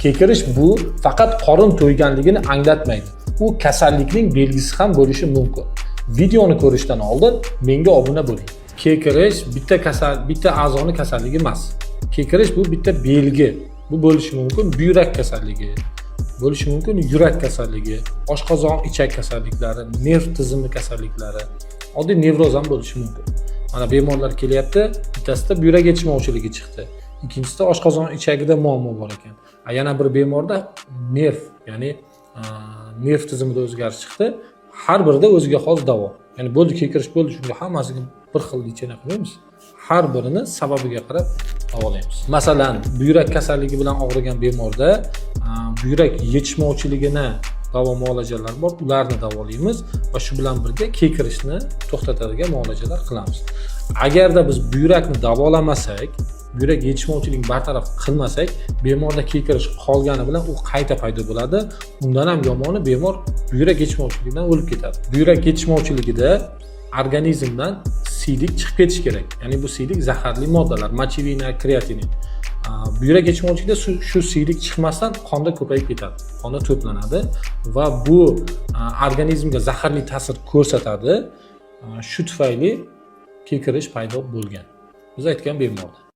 Kekirish bu faqat qorin to'yganligini anglatmaydi. U kasallikning belgisi ham bo'lishi mumkin. Videoni ko'rishdan oldin menga obuna bo'ling. Kekirish bitta a'zoni kasalligi emas. Kekirish bu bitta belgi. Bu bo'lishi mumkin buyrak kasalligi, bo'lishi mumkin yurak kasalligi, oshqozon ichak kasalliklari, nerv tizimi kasalliklari, oddiy nevroz ham bo'lishi mumkin. Mana bemorlar kelyapti, bittasida buyrak yetishmovchiligi chiqdi. Ikkinchisida oshqozon ichagida muammo bor ekan. Yana bir bemorda nerv, ya'ni nerv tizimida o'zgarish chiqdi. Har birida o'ziga xos davo. Ya'ni bo'ldi kekirish bo'ldi, shunga hammasiga bir xil lichena qilmaymiz. Har birini sababiga qarab davolaymiz. Masalan, buyrak kasalligi bilan og'rigan bemorda buyrak yetishmovchiligini davo muolajalari bor, ularni davolaymiz va shu bilan birga kekirishni to'xtatadigan muolajalar qilamiz. Agarda biz buyrakni davolamasak, buyrak yetishmovchiligini bartaraf qilmasak, bemorda kekirish qolgani bilan u qayta paydo bo'ladi. Undan ham yomoni bemor buyrak yetishmovchiligidan o'lib ketadi. Buyrak yetishmovchiligida organizmdan siydik chiqib ketish kerak. Ya'ni bu siydik zaharli moddalar, mochevina, kreatinin. Buyrak yetishmovchiligida shu siydik chiqmasdan qonda ko'payib ketadi. Qonda to'planadi va bu organizmga zaharli ta'sir ko'rsatadi. Shu tufayli kekirish paydo bo'lgan. Biz aytgan bemorda